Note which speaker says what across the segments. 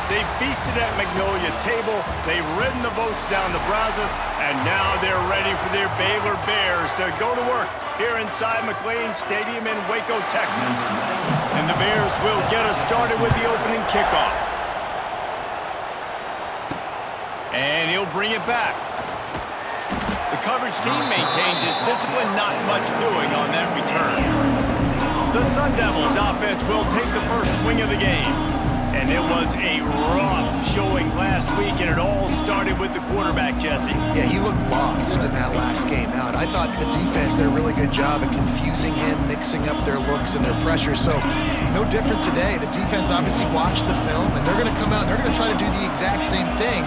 Speaker 1: They've feasted at Magnolia Table, they've ridden the boats down the Brazos, and now they're ready for their Baylor Bears to go to work here inside McLean Stadium in Waco, Texas. And the Bears will get us started with the opening kickoff. And he'll bring it back. The coverage team maintains his discipline, not much doing on that return. The Sun Devils offense will take the first swing of the game. And it was a rough showing last week, and it all started with the quarterback, Jesse.
Speaker 2: Yeah, he looked lost in that last game out. I thought the defense did a really good job of confusing him, mixing up their looks and their pressure. So no different today. The defense obviously watched the film, and they're going to come out and they're going to try to do the exact same thing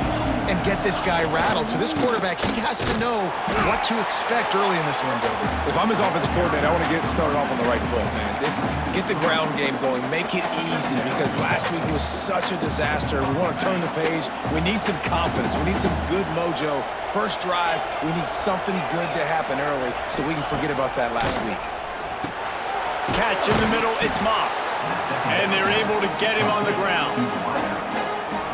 Speaker 2: and get this guy rattled. So this quarterback, he has to know what to expect early in this one, David.
Speaker 3: If I'm his offensive coordinator, I want to get started off on the right foot, man. Get the ground game going, make it easy, because last week was such a disaster. We want to turn the page. We need some confidence. We need some good mojo. First drive, we need something good to happen early so we can forget about that last week.
Speaker 1: Catch in the middle, it's Moss. And they're able to get him on the ground.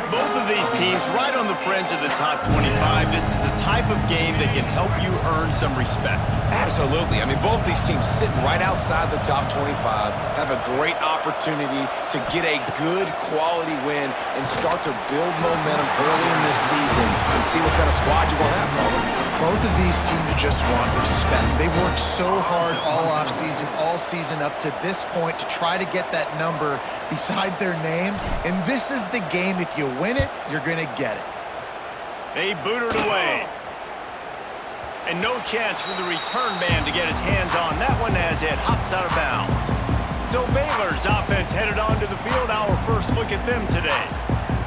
Speaker 1: Both of these teams right on the fringe of the top 25. This is the type of game that can help you earn some respect.
Speaker 3: Absolutely. I mean, both these teams sitting right outside the top 25 have a great opportunity to get a good quality win and start to build momentum early in this season and see what kind of squad you're going to have, Colin.
Speaker 2: Both of these teams just want respect. They've worked so hard all offseason, all season up to this point to try to get that number beside their name. And this is the game. If you win it, you're going to get it.
Speaker 1: They booted away. And no chance for the return man to get his hands on that one as it hops out of bounds. So Baylor's offense headed onto the field. Our first look at them today.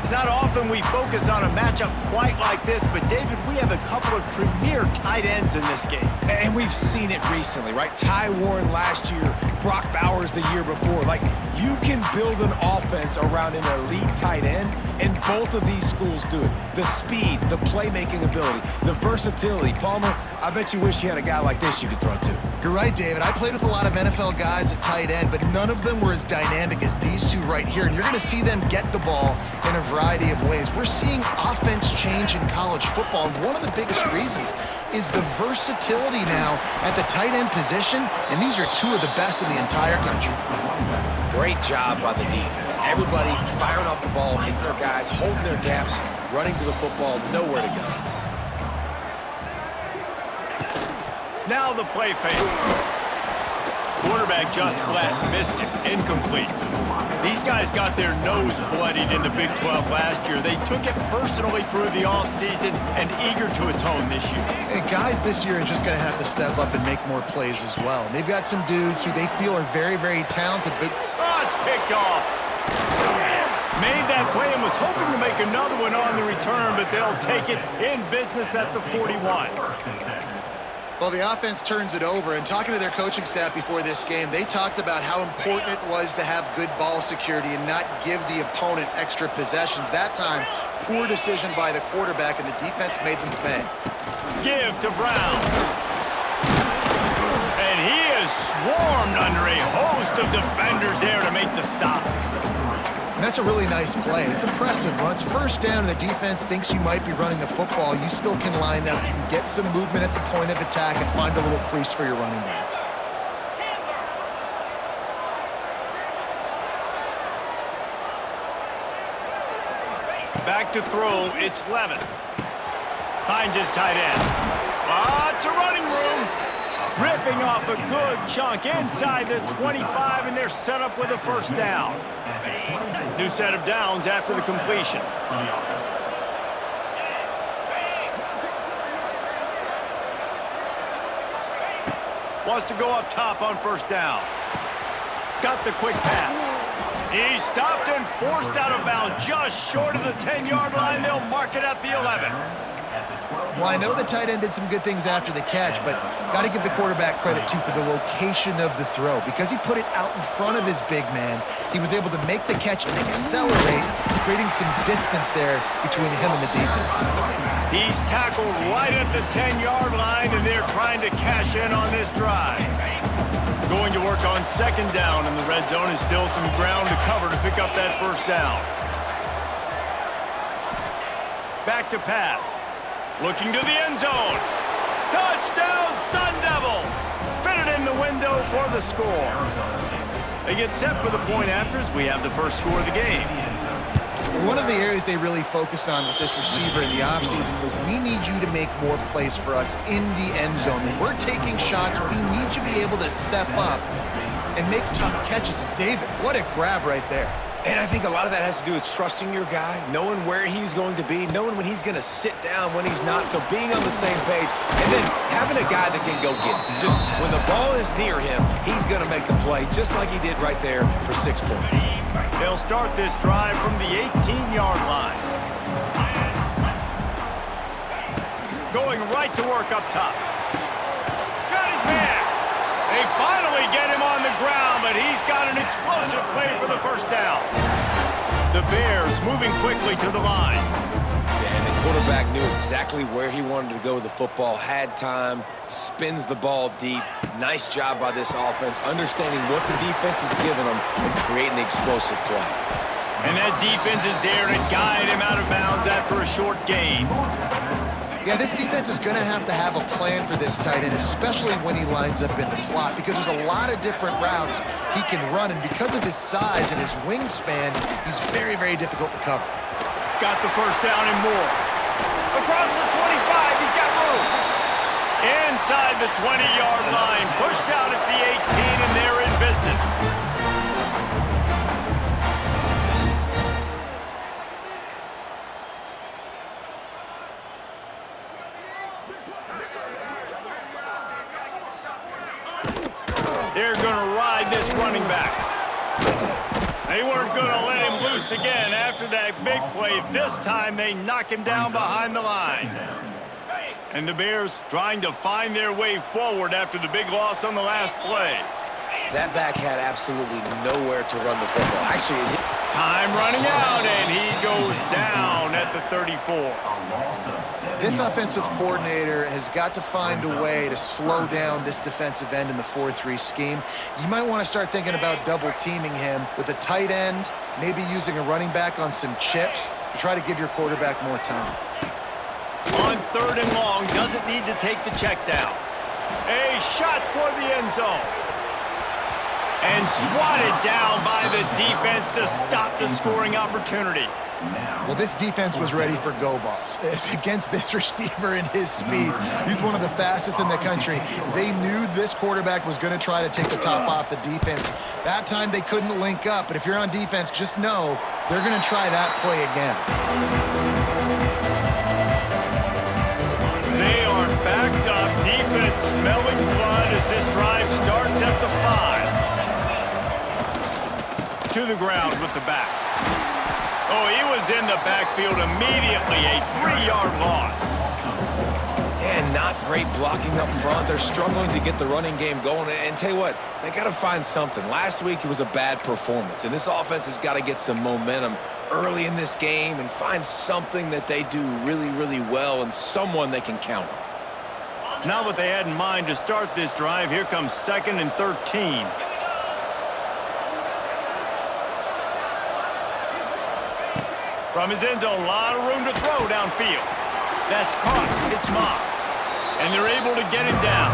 Speaker 1: It's not often we focus on a matchup quite like this, but David, we have a couple of premier tight ends in this game.
Speaker 3: And we've seen it recently, right? Ty Warren last year, Brock Bowers the year before. Like, you can build an offense around an elite tight end, and both of these schools do it. The speed, the playmaking ability, the versatility. Palmer, I bet you wish you had a guy like this you could throw to.
Speaker 2: You're right, David. I played with a lot of NFL guys at tight end, but none of them were as dynamic as these two right here. And you're going to see them get the ball in a variety of ways. We're seeing offense change in college football, and one of the biggest reasons is the versatility now at the tight end position, and these are two of the best in the entire country.
Speaker 3: Great job by the defense. Everybody firing off the ball, hitting their guys, holding their gaps, running to the football, nowhere to go.
Speaker 1: Now the play fake. Quarterback just flat missed it. Incomplete. These guys got their nose bloodied in the Big 12 last year. They took it personally through the offseason and eager to atone this year.
Speaker 2: And guys this year are just going to have to step up and make more plays as well. And they've got some dudes who they feel are very, very talented, but...
Speaker 1: Oh, it's picked off. Made that play and was hoping to make another one on the return, but they'll take it in business at the 41.
Speaker 2: Well, the offense turns it over, and talking to their coaching staff before this game, they talked about how important it was to have good ball security and not give the opponent extra possessions. That time, poor decision by the quarterback, and the defense made them pay.
Speaker 1: Give to Brown. And he is swarmed under a host of defenders there to make the stop.
Speaker 2: And that's a really nice play. It's impressive. Once first down and the defense thinks you might be running the football, you still can line up. You can get some movement at the point of attack and find a little crease for your running back.
Speaker 1: Back to throw, it's Levin. Finds his tight end. Ah, it's a running room. Ripping off a good chunk inside the 25, and they're set up with a first down. New set of downs after the completion. Wants to go up top on first down. Got the quick pass. He's stopped and forced out of bounds just short of the 10-yard line. They'll mark it at the 11.
Speaker 2: Well, I know the tight end did some good things after the catch, but got to give the quarterback credit, too, for the location of the throw. Because he put it out in front of his big man, he was able to make the catch and accelerate, creating some distance there between him and the defense.
Speaker 1: He's tackled right at the 10-yard line, and they're trying to cash in on this drive. Going to work on second down, and the red zone is still some ground to cover to pick up that first down. to pass. Looking to the end zone. Touchdown, Sun Devils! Fitted in the window for the score. They get set for the point after as we have the first score of the game.
Speaker 2: One of the areas they really focused on with this receiver in the offseason was we need you to make more plays for us in the end zone. When we're taking shots, we need you to be able to step up and make tough catches. And David, what a grab right there.
Speaker 3: And I think a lot of that has to do with trusting your guy, knowing where he's going to be, knowing when he's going to sit down, when he's not, so being on the same page, and then having a guy that can go get it. Just when the ball is near him, he's going to make the play, just like he did right there for 6 points.
Speaker 1: They'll start this drive from the 18-yard line. Going right to work up top. Got his man. They finally get him on the ground, but he's got an explosive play for the first down. The Bears moving quickly to the line.
Speaker 3: And the quarterback knew exactly where he wanted to go with the football, had time, spins the ball deep. Nice job by this offense, understanding what the defense is giving them and creating the explosive play.
Speaker 1: And that defense is there to guide him out of bounds after a short gain.
Speaker 2: Yeah, this defense is going to have a plan for this tight end, especially when he lines up in the slot, because there's a lot of different routes he can run, and because of his size and his wingspan, he's very, very difficult to cover.
Speaker 1: Got the first down and more. Across the 25, he's got room. Inside the 20-yard line, pushed out at the 18, and they're in business. They're going to ride this running back. They weren't going to let him loose again after that big play. This time they knock him down behind the line. And the Bears trying to find their way forward after the big loss on the last play.
Speaker 3: That back had absolutely nowhere to run the football. Actually,
Speaker 1: Time running out, and he goes down at the 34.
Speaker 2: This offensive coordinator has got to find a way to slow down this defensive end in the 4-3 scheme. You might want to start thinking about double-teaming him with a tight end, maybe using a running back on some chips to try to give your quarterback more time.
Speaker 1: On 3rd and long, doesn't need to take the check down. A shot toward the end zone. And swatted down by the defense to stop the scoring opportunity.
Speaker 2: Well, this defense was ready for go balls. Against this receiver and his speed, he's one of the fastest in the country. They knew this quarterback was going to try to take the top off the defense. That time they couldn't link up, but if you're on defense, just know they're going to try that play again.
Speaker 1: They are backed up. Defense smelling blood as this drive starts at the 5. To the ground with the back. Oh, he was in the backfield immediately. A 3-yard loss.
Speaker 3: And not great blocking up front. They're struggling to get the running game going. And tell you what, they got to find something. Last week it was a bad performance, and this offense has got to get some momentum early in this game and find something that they do really, really well and someone they can count on.
Speaker 1: Not what they had in mind to start this drive. Here comes 2nd and 13. From his end zone, a lot of room to throw downfield. That's caught. It's Moss. And they're able to get him down.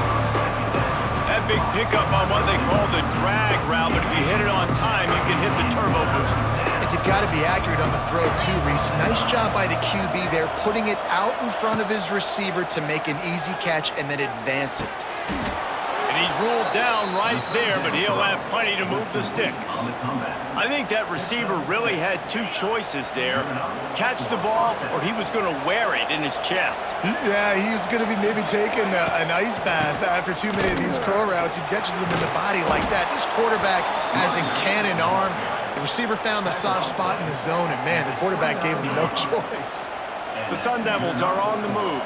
Speaker 1: That big pickup on what they call the drag route, but if you hit it on time, you can hit the turbo boosters.
Speaker 2: And you've got to be accurate on the throw too, Reese. Nice job by the QB there, putting it out in front of his receiver to make an easy catch and then advance it.
Speaker 1: And he's ruled down right there, but he'll have plenty to move the sticks. I think that receiver really had 2 choices there. Catch the ball, or he was going to wear it in his chest.
Speaker 2: Yeah, he was going to be maybe taking an ice bath after too many of these curl routes. He catches them in the body like that. This quarterback has a cannon arm. The receiver found the soft spot in the zone, and man, the quarterback gave him no choice.
Speaker 1: The Sun Devils are on the move.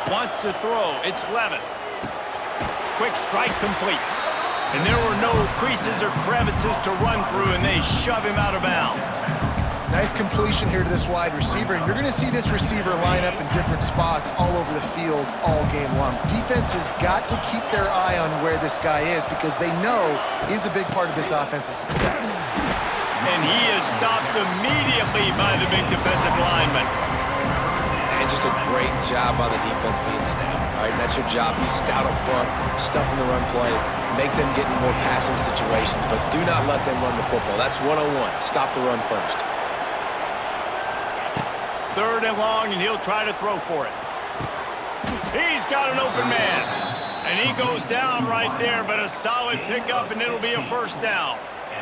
Speaker 1: Wants to throw. It's Levin. Quick strike complete. And there were no creases or crevices to run through, and they shove him out of bounds.
Speaker 2: Nice completion here to this wide receiver, and you're going to see this receiver line up in different spots all over the field all game long. Defense has got to keep their eye on where this guy is because they know he's a big part of this offense's success.
Speaker 1: And he is stopped immediately by the big defensive lineman.
Speaker 3: And just a great job by the defense being stout. All right, that's your job. Be stout up front, stuff in the run play, make them get in more passing situations, but do not let them run the football. That's 101. Stop the run first.
Speaker 1: 3rd and long, and he'll try to throw for it. He's got an open man. And he goes down right there, but a solid pickup, and it'll be a first down.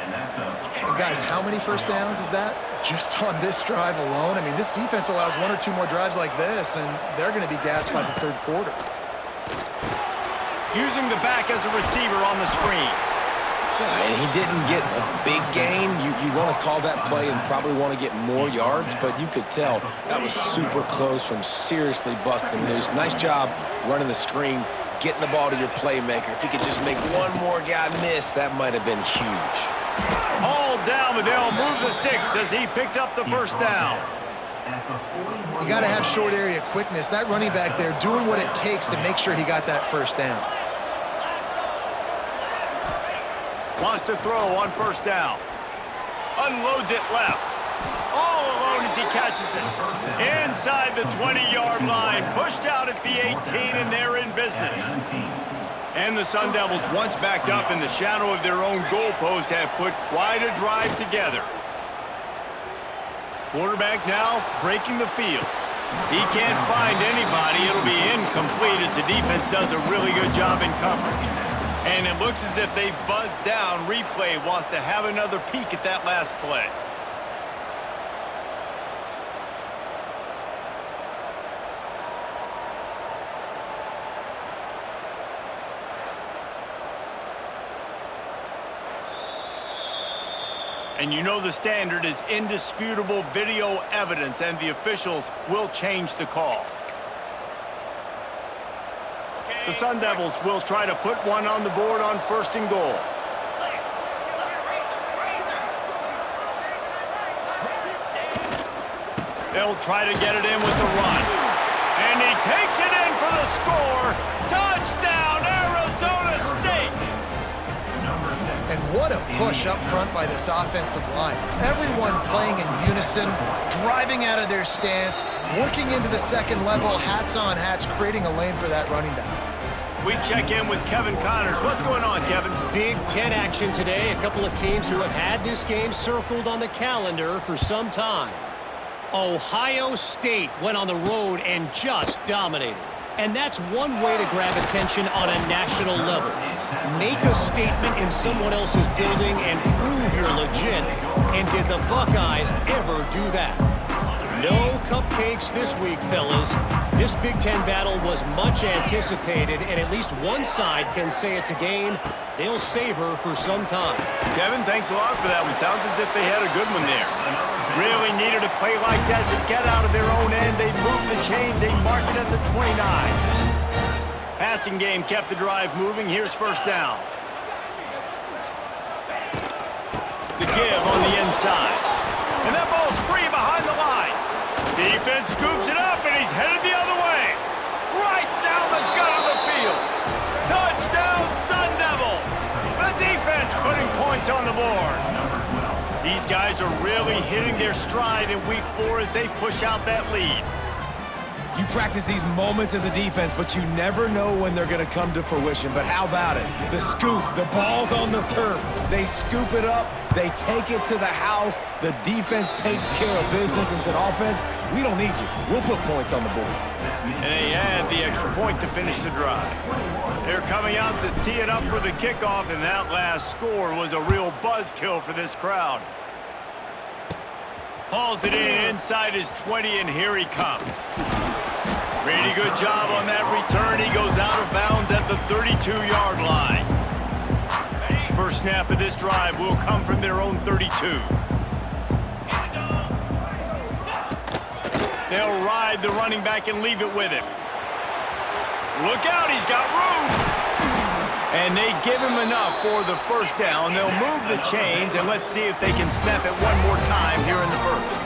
Speaker 2: And guys, how many first downs is that? Just on this drive alone? I mean, this defense allows 1 or 2 more drives like this, and they're going to be gassed by the 3rd quarter.
Speaker 1: Using the back as a receiver on the screen.
Speaker 3: And he didn't get a big gain. You want to call that play and probably want to get more yards, but you could tell that was super close from seriously busting loose. Nice job running the screen, getting the ball to your playmaker. If he could just make one more guy miss, that might have been huge.
Speaker 1: All down, but they'll move the sticks as he picks up the first down.
Speaker 2: You got to have short area quickness. That running back there doing what it takes to make sure he got that first down.
Speaker 1: Wants to throw on first down. Unloads it left. All alone as he catches it. Inside the 20-yard line. Pushed out at the 18, and they're in business. And the Sun Devils, once backed up in the shadow of their own goalpost, have put quite a drive together. Quarterback now breaking the field. He can't find anybody. It'll be incomplete as the defense does a really good job in coverage. And it looks as if they've buzzed down. Replay wants to have another peek at that last play. And you know the standard is indisputable video evidence, and the officials will change the call. The Sun Devils will try to put one on the board on 1st and goal. They'll try to get it in with the run. And he takes it in for the score. Touchdown, Arizona State!
Speaker 2: And what a push up front by this offensive line. Everyone playing in unison, driving out of their stance, working into the second level, hats on hats, creating a lane for that running back.
Speaker 1: We check in with Kevin Connors. What's going on, Kevin?
Speaker 4: Big Ten action today. A couple of teams who have had this game circled on the calendar for some time. Ohio State went on the road and just dominated. And that's one way to grab attention on a national level. Make a statement in someone else's building and prove you're legit. And did the Buckeyes ever do that? No cupcakes this week, fellas. This Big Ten battle was much anticipated, and at least one side can say it's a game they'll savor for some time.
Speaker 1: Kevin, thanks a lot for that one. Sounds as if they had a good one there. Really needed a play like that to get out of their own end. They moved the chains. They marked it at the 29. Passing game kept the drive moving. Here's first down. The give on the inside. And that ball's free behind the line. Defense scoops it up, and he's headed the other way. Right down the gut of the field. Touchdown, Sun Devils. The defense putting points on the board. These guys are really hitting their stride in week 4 as they push out that lead.
Speaker 3: You practice these moments as a defense, but you never know when they're going to come to fruition. But how about it? The scoop, the ball's on the turf. They scoop it up. They take it to the house. The defense takes care of business and said, offense, we don't need you. We'll put points on the board.
Speaker 1: And they add the extra point to finish the drive. They're coming out to tee it up for the kickoff, and that last score was a real buzzkill for this crowd. Hauls it in inside his 20, and here he comes. Pretty good job on that return. He goes out of bounds at the 32-yard line. First snap of this drive will come from their own 32. They'll ride the running back and leave it with him. Look out, he's got room. And they give him enough for the first down. They'll move the chains, and let's see if they can snap it one more time here in the first.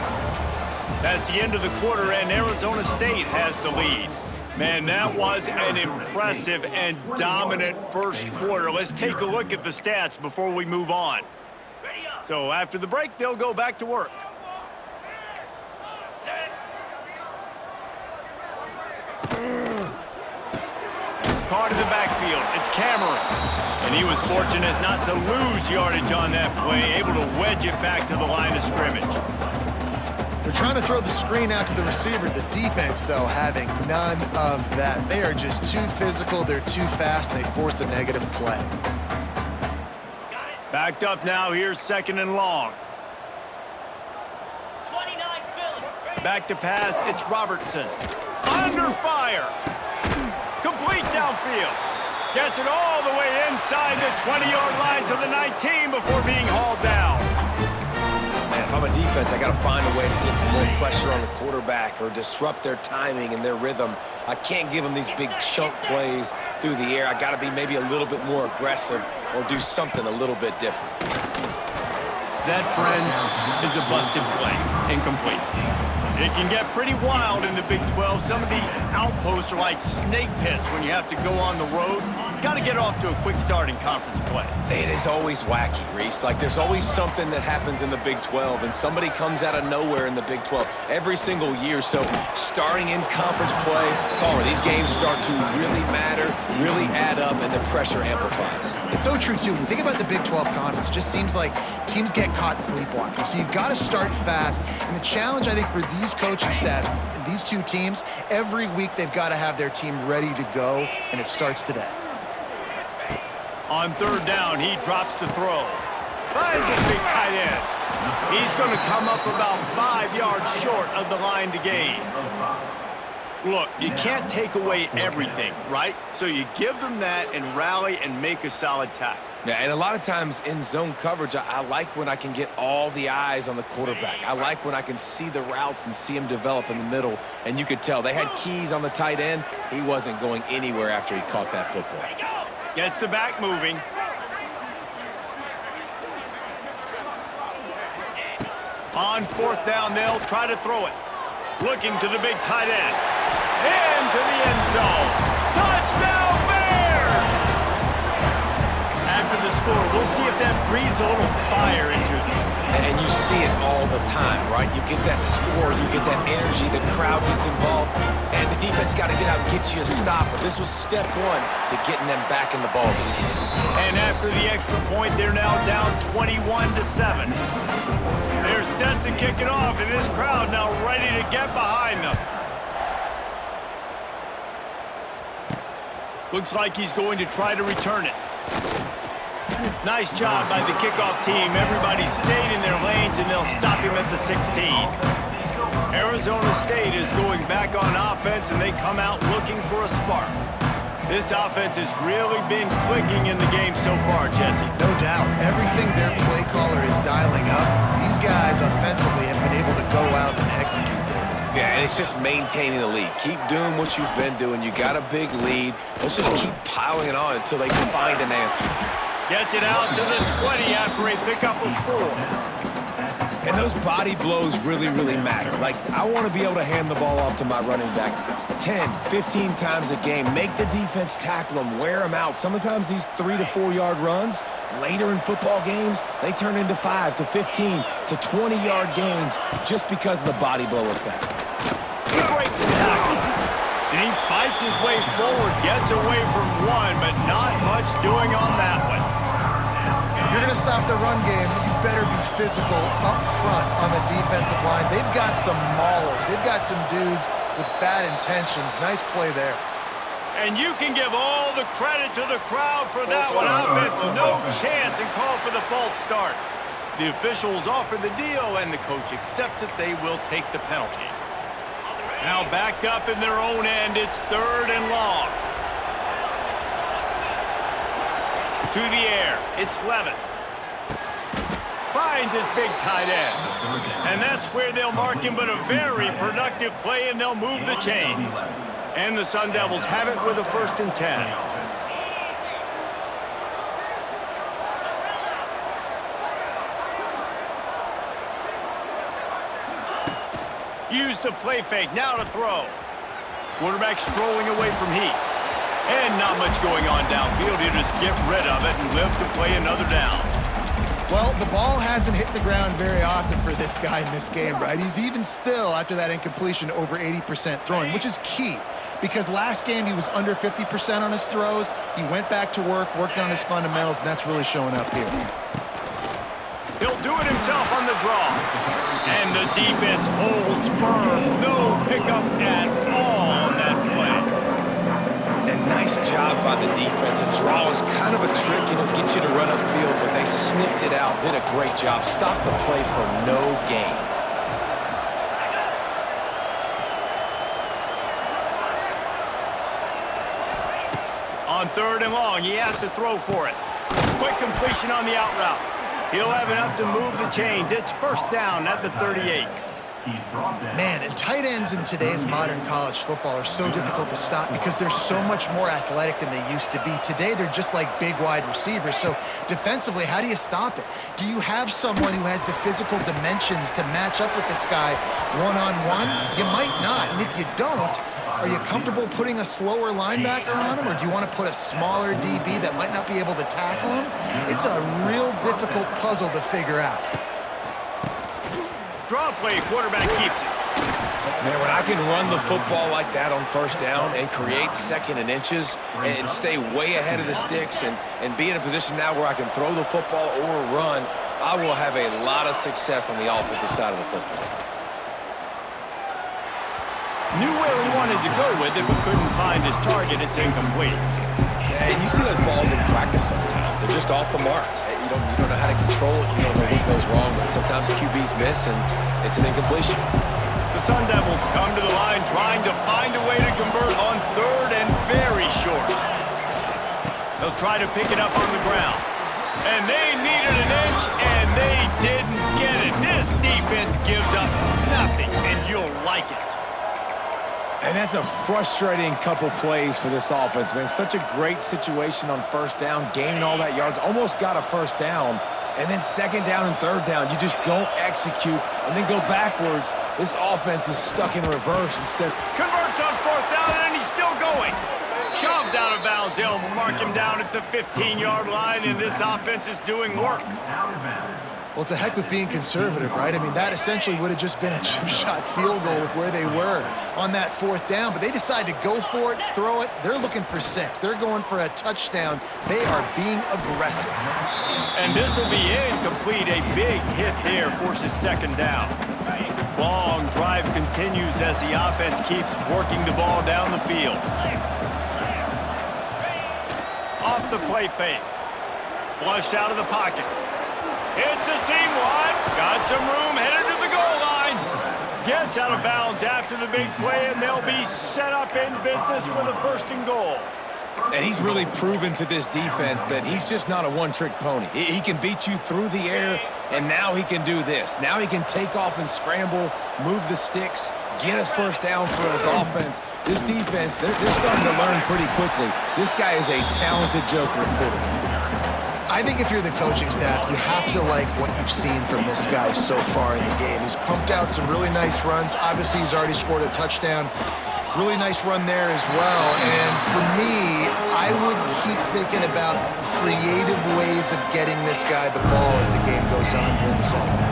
Speaker 1: That's the end of the quarter, and Arizona State has the lead. Man, that was an impressive and dominant first quarter. Let's take a look at the stats before we move on. So after the break, they'll go back to work. Car to the backfield. It's Cameron. And he was fortunate not to lose yardage on that play, able to wedge it back to the line of scrimmage.
Speaker 2: They're trying to throw the screen out to the receiver. The defense, though, having none of that. They are just too physical. They're too fast, and they force a negative play.
Speaker 1: Backed up now. Here's 2nd and long. Back to pass. It's Robertson. Under fire. Complete downfield. Gets it all the way inside the 20-yard line to the 19 before being hauled down.
Speaker 3: Man, if I'm a defense, I got to find a way to get some more pressure on the quarterback or disrupt their timing and their rhythm. I can't give them these big chunk plays through the air. I got to be maybe a little bit more aggressive or do something a little bit different.
Speaker 1: That, friends, is a busted play. Incomplete. It can get pretty wild in the Big 12. Some of these outposts are like snake pits when you have to go on the road. Got to get off to a quick start in conference play.
Speaker 3: It is always wacky, Reese. Like, there's always something that happens in the Big 12, and somebody comes out of nowhere in the Big 12 every single year. So starting in conference play, Palmer, these games start to really matter, really add up, and the pressure amplifies.
Speaker 2: It's so true, too. When you think about the Big 12 conference, it just seems like teams get caught sleepwalking. So you've got to start fast. And the challenge, I think, for these coaching staffs, these two teams, every week they've got to have their team ready to go, and it starts today.
Speaker 1: On 3rd down, he drops to throw. Finds his big tight end. He's going to come up about 5 yards short of the line to gain. Look, you can't take away everything, right? So you give them that and rally and make a solid tackle.
Speaker 3: Yeah, and a lot of times in zone coverage, I like when I can get all the eyes on the quarterback. I like when I can see the routes and see him develop in the middle. And you could tell they had keys on the tight end. He wasn't going anywhere after he caught that football.
Speaker 1: Gets the back moving. On 4th down, they'll try to throw it. Looking to the big tight end. Into the end zone. Touchdown, Bears! After the score, we'll see if that breathes a little fire into them.
Speaker 3: And you see it all the time, right? You get that score, you get that energy, the crowd gets involved, and the defense got to get out and get you a stop. But this was step one to getting them back in the ballgame.
Speaker 1: And after the extra point, they're now down 21-7. They're set to kick it off, and this crowd now ready to get behind them. Looks like he's going to try to return it. Nice job by the kickoff team. Everybody stayed in their lanes, and they'll stop him at the 16. Arizona State is going back on offense, and they come out looking for a spark. This offense has really been clicking in the game so far, Jesse.
Speaker 2: No doubt. Everything their play caller is dialing up, these guys offensively have been able to go out and execute, David.
Speaker 3: Yeah, and it's just maintaining the lead. Keep doing what you've been doing. You got a big lead. Let's just keep piling it on until they find an answer.
Speaker 1: Gets it out to the 20 after a pickup of 4.
Speaker 3: And those body blows really, really matter. Like, I want to be able to hand the ball off to my running back 10, 15 times a game. Make the defense tackle them, wear them out. Sometimes these 3 to 4 yard runs, later in football games, they turn into 5 to 15 to 20 yard gains just because of the body blow effect.
Speaker 1: He breaks the tackle. And he fights his way forward, gets away from one, but not much doing on that one.
Speaker 2: If you're going to stop the run game, you better be physical up front on the defensive line. They've got some maulers. They've got some dudes with bad intentions. Nice play there.
Speaker 1: And you can give all the credit to the crowd for that one. Offense, no chance, and call for the false start. The officials offer the deal, and the coach accepts it. They will take the penalty. Now backed up in their own end, it's 3rd and long. To the air, it's Levin. Finds his big tight end. And that's where they'll mark him, but a very productive play, and they'll move the chains. And the Sun Devils have it with a 1st and 10. Use the play fake, now to throw. Quarterback strolling away from heat. And not much going on downfield. He'll just get rid of it and live to play another down.
Speaker 2: Well, the ball hasn't hit the ground very often for this guy in this game, right? He's even still, after that incompletion, over 80% throwing, which is key. Because last game he was under 50% on his throws. He went back to work, worked on his fundamentals, and that's really showing up here.
Speaker 1: He'll do it himself on the draw. And the defense holds firm. No pickup at all on that play.
Speaker 3: And nice job by the defense. A draw is kind of a trick, get you to run upfield, but they sniffed it out, did a great job. Stopped the play for no gain.
Speaker 1: On 3rd and long, he has to throw for it. Quick completion on the out route. He'll have enough to move the chains. It's 1st down at the 38.
Speaker 2: Man, and tight ends in today's modern college football are so difficult to stop because they're so much more athletic than they used to be. Today, they're just like big wide receivers. So defensively, how do you stop it? Do you have someone who has the physical dimensions to match up with this guy one-on-one? You might not, and if you don't, are you comfortable putting a slower linebacker on him, or do you want to put a smaller DB that might not be able to tackle him? It's a real difficult puzzle to figure out.
Speaker 1: Draw play, quarterback keeps it.
Speaker 3: Man, when I can run the football like that on 1st down and create 2nd and inches and stay way ahead of the sticks and be in a position now where I can throw the football or run, I will have a lot of success on the offensive side of the football.
Speaker 1: Knew where he wanted to go with it, but couldn't find his target. It's incomplete.
Speaker 3: Yeah, you see those balls in practice sometimes. They're just off the mark. You don't know how to control it. You don't know what goes wrong, but sometimes QBs miss, and it's an incompletion.
Speaker 1: The Sun Devils come to the line trying to find a way to convert on 3rd and very short. They'll try to pick it up on the ground. And they needed an inch, and they didn't get it. This defense gives up nothing, and you'll like it.
Speaker 3: And that's a frustrating couple plays for this offense, man. Such a great situation on 1st down, gaining all that yards, almost got a 1st down, and then 2nd down and 3rd down. You just don't execute and then go backwards. This offense is stuck in reverse instead.
Speaker 1: Converts on 4th down, and he's still going. Shoved out of bounds. They'll mark him down at the 15-yard line, and this offense is doing work.
Speaker 2: Well, to heck with being conservative, right? I mean, that essentially would have just been a chip shot field goal with where they were on that 4th down, but they decide to go for it, throw it. They're looking for 6. They're going for a touchdown. They are being aggressive.
Speaker 1: And this will be incomplete. A big hit there forces 2nd down. Long drive continues as the offense keeps working the ball down the field. Off the play fake. Flushed out of the pocket. It's a seam one. Got some room, headed to the goal line. Gets out of bounds after the big play, and they'll be set up in business with a 1st and goal.
Speaker 3: And he's really proven to this defense that he's just not a one-trick pony. He can beat you through the air, and now he can do this. Now he can take off and scramble, move the sticks, get us 1st down for his offense. This defense, they're starting to learn pretty quickly. This guy is a talented joker at quarterback.
Speaker 2: I think if you're the coaching staff, you have to like what you've seen from this guy so far in the game. He's pumped out some really nice runs. Obviously, he's already scored a touchdown. Really nice run there as well. And for me, I would keep thinking about creative ways of getting this guy the ball as the game goes on here in the 2nd half.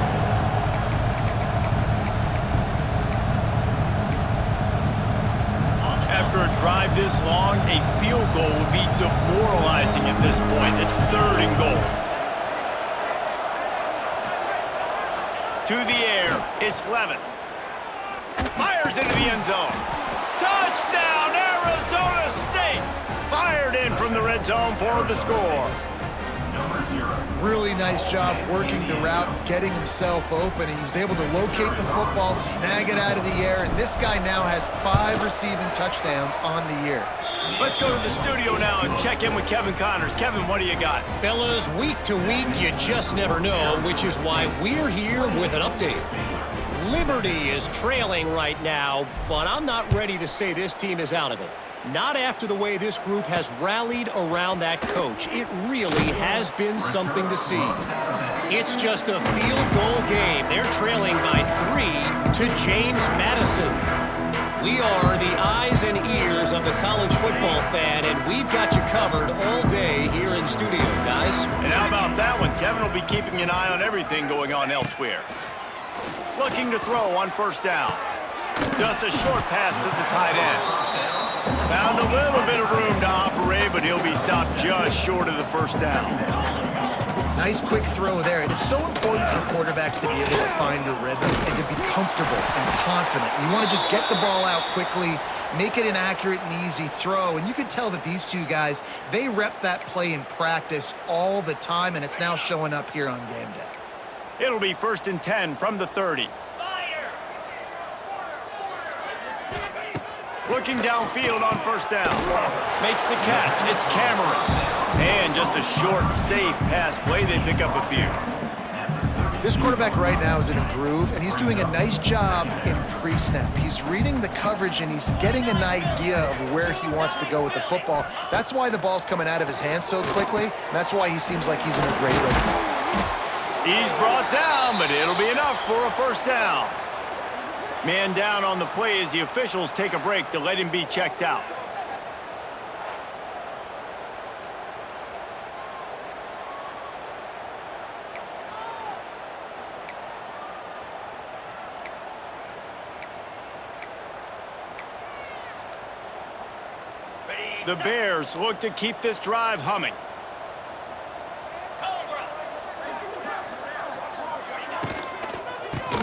Speaker 1: After a drive this long, a field goal would be demoralizing at this point. It's 3rd and goal. To the air, it's Levin. Fires into the end zone. Touchdown, Arizona State! Fired in from the red zone for the score.
Speaker 2: Really nice job working the route, getting himself open, and he was able to locate the football, snag it out of the air, and this guy now has 5 receiving touchdowns on the year.
Speaker 1: Let's go to the studio now and check in with Kevin Connors. Kevin, what do you got?
Speaker 4: Fellas, week to week, you just never know, which is why we're here with an update. Liberty is trailing right now, but I'm not ready to say this team is out of it. Not after the way this group has rallied around that coach. It really has been something to see. It's just a field goal game. They're trailing by 3 to James Madison. We are the eyes and ears of the college football fan, and we've got you covered all day here in studio, guys.
Speaker 1: And how about that one? Kevin will be keeping an eye on everything going on elsewhere. Looking to throw on first down. Just a short pass to the tight end. Found a little bit of room to operate, but he'll be stopped just short of the first down.
Speaker 2: Nice quick throw there, and it's so important for quarterbacks to be able to find a rhythm and to be comfortable and confident. You want to just get the ball out quickly, make it an accurate and easy throw, and you can tell that these two guys, they rep that play in practice all the time, and it's now showing up here on game day.
Speaker 1: It'll be 1st and 10 from the 30. Looking downfield on first down. Makes the catch. It's Cameron. And just a short, safe pass play. They pick up a few.
Speaker 2: This quarterback right now is in a groove, and he's doing a nice job in pre-snap. He's reading the coverage, and he's getting an idea of where he wants to go with the football. That's why the ball's coming out of his hands so quickly, and that's why he seems like he's in a great rhythm.
Speaker 1: He's brought down, but it'll be enough for a first down. Man down on the play as the officials take a break to let him be checked out. The Bears look to keep this drive humming.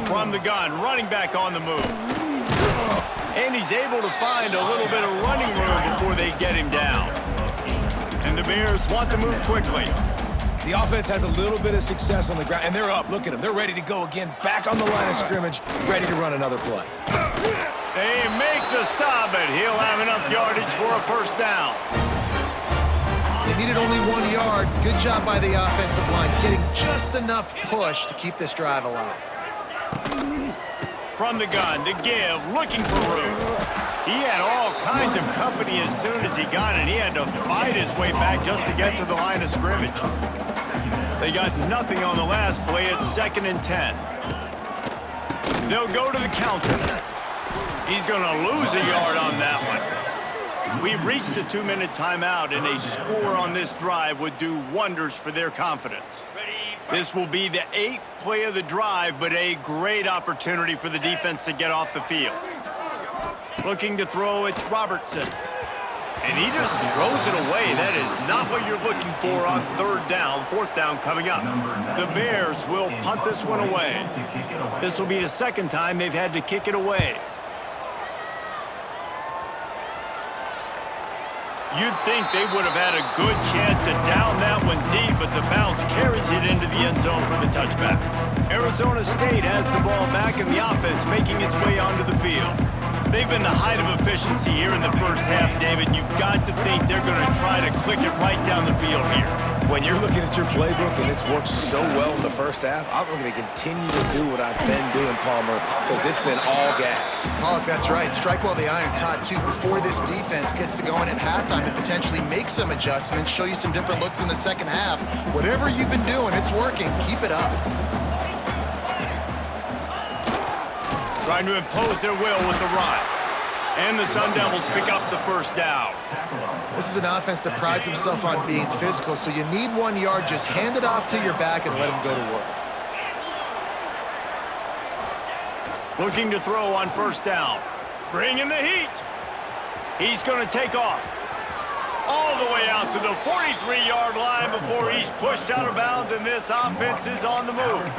Speaker 1: From the gun, running back on the move. And he's able to find a little bit of running room before they get him down. And the Bears want to move quickly.
Speaker 3: The offense has a little bit of success on the ground, and they're up. Look at them. They're ready to go again, back on the line of scrimmage, ready to run another play.
Speaker 1: They make the stop, but he'll have enough yardage for a first down.
Speaker 2: They needed only 1 yard. Good job by the offensive line, getting just enough push to keep this drive alive.
Speaker 1: From the gun to give, looking for room. He had all kinds of company as soon as he got it. He had to fight his way back just to get to the line of scrimmage. They got nothing on the last play. It's 2nd and 10. They'll go to the counter. He's going to lose a yard on that one. We've reached the 2-minute timeout, and a score on this drive would do wonders for their confidence. This will be the 8th play of the drive, but a great opportunity for the defense to get off the field. Looking to throw, it's Robertson. And he just throws it away. That is not what you're looking for on 3rd down, 4th down coming up. The Bears will punt this one away. This will be the 2nd time they've had to kick it away. You'd think they would have had a good chance to down that one deep, but the bounce carries it into the end zone for the touchback. Arizona State has the ball back in the offense, making its way onto the field. They've been the height of efficiency here in the first half, David. You've got to think they're going to try to click it right down the field here.
Speaker 3: When you're looking at your playbook and it's worked so well in the first half, I'm going to continue to do what I've been doing, Palmer, because it's been all gas.
Speaker 2: Pollock, that's right. Strike while the iron's hot, too, before this defense gets to going at halftime and potentially make some adjustments, show you some different looks in the second half. Whatever you've been doing, it's working. Keep it up.
Speaker 1: Trying to impose their will with the run. And the Sun Devils pick up the first down.
Speaker 2: This is an offense that prides themselves on being physical, so you need 1 yard. Just hand it off to your back and let them go to work.
Speaker 1: Looking to throw on first down. Bringing the heat. He's going to take off. All the way out to the 43-yard line before he's pushed out of bounds, and this offense is on the move.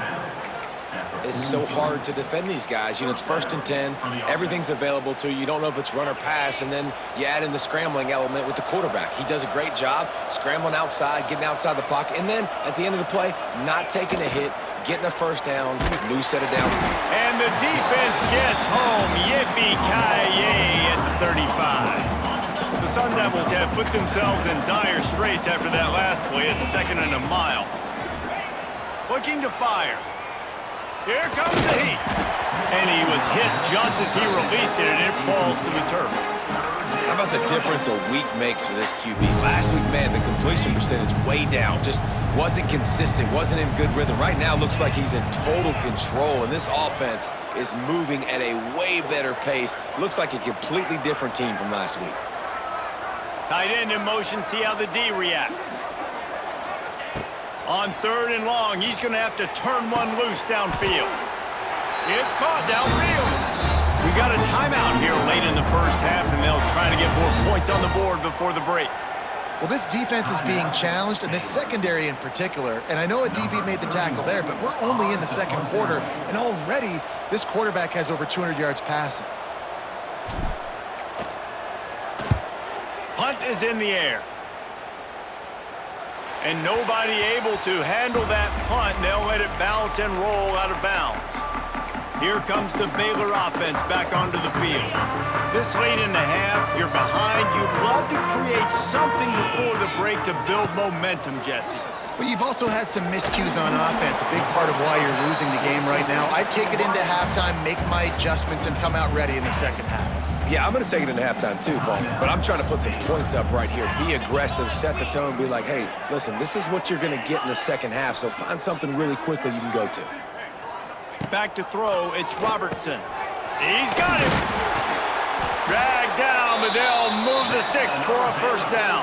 Speaker 3: It's so hard to defend these guys. You know, it's 1st and 10. Everything's available to you. You don't know if it's run or pass, and then you add in the scrambling element with the quarterback. He does a great job scrambling outside, getting outside the pocket, and then at the end of the play, not taking a hit, getting a first down, new set of down.
Speaker 1: And the defense gets home. Yippee-ki-yay at the 35. The Sun Devils have put themselves in dire straits after that last play. It's 2nd and a mile. Looking to fire. Here comes the heat. And he was hit just as he released it, and it falls to the turf.
Speaker 3: How about the difference a week makes for this QB? Last week, man, the completion percentage way down. Just wasn't consistent, wasn't in good rhythm. Right now, looks like he's in total control, and this offense is moving at a way better pace. Looks like a completely different team from last week.
Speaker 1: Tight end in motion, see how the D reacts. On 3rd and long, he's going to have to turn one loose downfield. It's caught downfield. We got a timeout here late in the first half, and they'll try to get more points on the board before the break.
Speaker 2: Well, this defense is being challenged, and this secondary in particular. And I know a DB made the tackle there, but we're only in the second quarter, and already this quarterback has over 200 yards passing.
Speaker 1: Punt is in the air. And nobody able to handle that punt. They'll let it bounce and roll out of bounds. Here comes the Baylor offense back onto the field. This late in the half, you're behind. You'd love to create something before the break to build momentum, Jesse.
Speaker 2: But you've also had some miscues on offense, a big part of why you're losing the game right now. I'd take it into halftime, make my adjustments, and come out ready in the second half.
Speaker 3: Yeah, I'm going to take it into halftime too, Paul. But I'm trying to put some points up right here. Be aggressive, set the tone, be like, hey, listen, this is what you're going to get in the second half, so find something really quickly you can go to.
Speaker 1: Back to throw, it's Robertson. He's got it. Dragged down, but they'll move the sticks for a first down.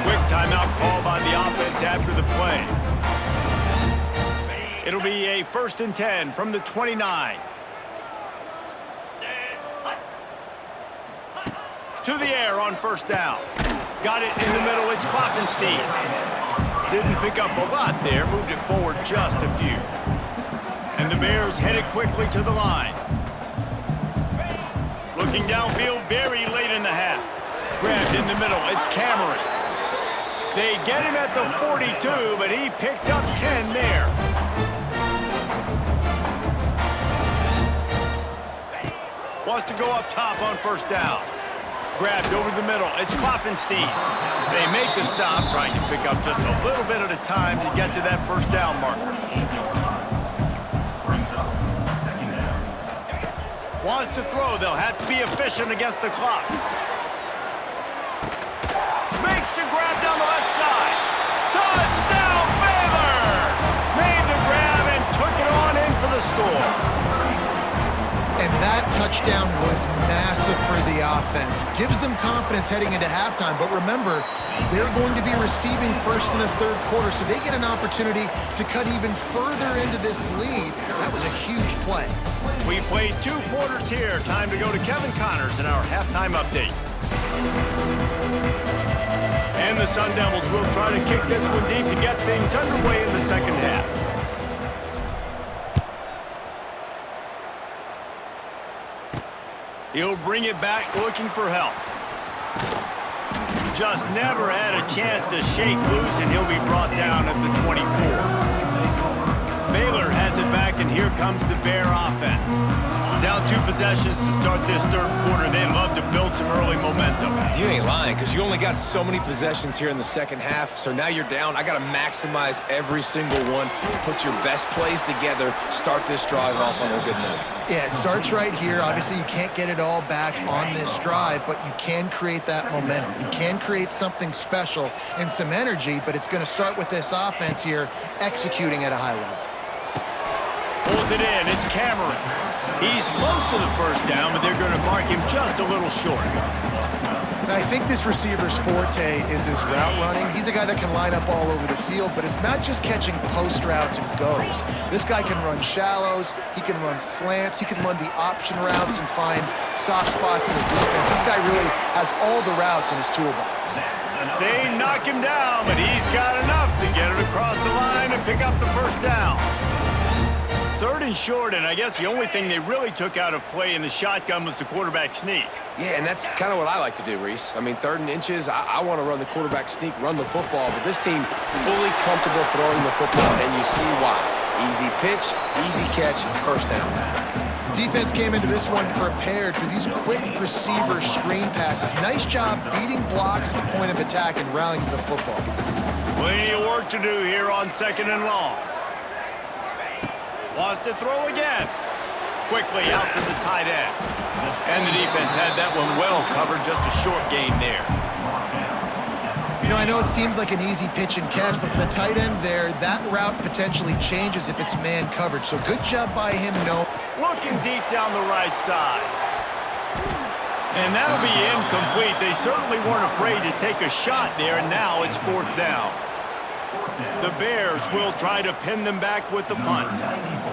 Speaker 1: Quick timeout call by the offense after the play. It'll be a 1st and 10 from the 29. To the air on first down. Got it in the middle, it's Kloffenstein. Didn't pick up a lot there, moved it forward just a few. And the Bears headed quickly to the line. Looking downfield very late in the half. Grabbed in the middle, it's Cameron. They get him at the 42, but he picked up 10 there. Wants to go up top on first down. Grabbed over the middle, it's Kloffenstein. They make the stop, trying to pick up just a little bit at a time to get to that first down marker. Wants to throw, they'll have to be efficient against the clock. Makes the grab down the left side. Touchdown, Baylor! Made the grab and took it on in for the score.
Speaker 2: And that touchdown was massive for the offense. Gives them confidence heading into halftime. But remember, they're going to be receiving first in the third quarter, so they get an opportunity to cut even further into this lead. That was a huge play.
Speaker 1: We played 2 quarters here. Time to go to Kevin Connors in our halftime update. And the Sun Devils will try to kick this one deep to get things underway in the second half. He'll bring it back looking for help. Just never had a chance to shake loose, and he'll be brought down at the 24. Baylor has it back, and here comes the Bear offense. Down 2 possessions to start this third quarter. They'd love to build some early momentum.
Speaker 3: You ain't lying, because you only got so many possessions here in the second half, so now you're down. I got to maximize every single one, put your best plays together, start this drive off on a good note.
Speaker 2: Yeah, it starts right here. Obviously, you can't get it all back on this drive, but you can create that momentum. You can create something special and some energy, but it's going to start with this offense here executing at a high level.
Speaker 1: Pulls it in, it's Cameron. He's close to the first down, but they're going to mark him just a little short.
Speaker 2: And I think this receiver's forte is his route running. He's a guy that can line up all over the field, but it's not just catching post routes and goes. This guy can run shallows, he can run slants, he can run the option routes and find soft spots in the defense. This guy really has all the routes in his toolbox.
Speaker 1: They knock him down, but he's got enough to get it across the line and pick up the first down. 3rd and short, and I guess the only thing they really took out of play in the shotgun was the quarterback sneak.
Speaker 3: Yeah, and that's kind of what I like to do, Reese. I mean, 3rd and inches, I want to run the quarterback sneak, run the football, but this team fully comfortable throwing the football, and you see why. Easy pitch, easy catch, first down.
Speaker 2: Defense came into this one prepared for these quick receiver screen passes. Nice job beating blocks at the point of attack and rallying to the football.
Speaker 1: Plenty of work to do here on 2nd and long. Wants to throw again. Quickly out to the tight end. And the defense had that one well covered, just a short gain there.
Speaker 2: You know, I know it seems like an easy pitch and catch, but for the tight end there, that route potentially changes if it's man coverage. So good job by him, no.
Speaker 1: Looking deep down the right side. And that'll be incomplete. They certainly weren't afraid to take a shot there, and now it's 4th down. The Bears will try to pin them back with the punt.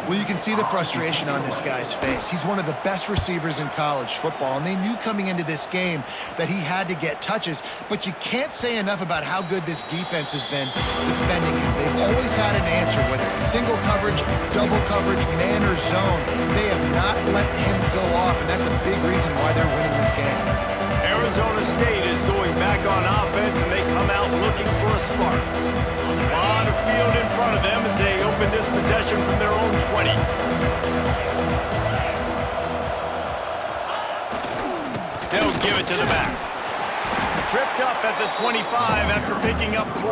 Speaker 2: Well, you can see the frustration on this guy's face. He's one of the best receivers in college football, and they knew coming into this game that he had to get touches, but you can't say enough about how good this defense has been defending him. They've always had an answer, whether it's single coverage, double coverage, man or zone. They have not let him go off, and that's a big reason why they're winning this game.
Speaker 1: Arizona State is going back on offense, and they come out looking for a spark. A lot of field in front of them as they open this possession from their own 20. They'll give it to the back. Tripped up at the 25 after picking up 4.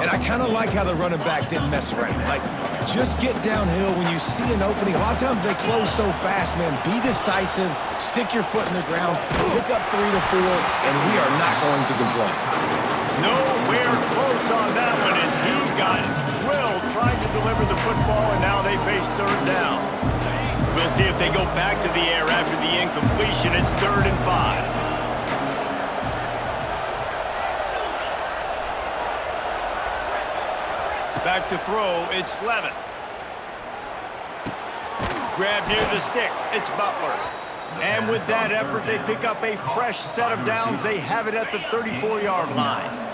Speaker 3: And I kind of like how the running back didn't mess around. Like, just get downhill when you see an opening. A lot of times they close so fast, man. Be decisive, stick your foot in the ground, pick up 3 to 4, and we are not going to complain.
Speaker 1: Nowhere close on that one as he got drilled trying to deliver the football, and now they face 3rd down. We'll see if they go back to the air after the incompletion. It's 3rd and 5. Back to throw, it's Levin. Grab near the sticks, it's Butler. And with that effort, they pick up a fresh set of downs. They have it at the 34-yard line.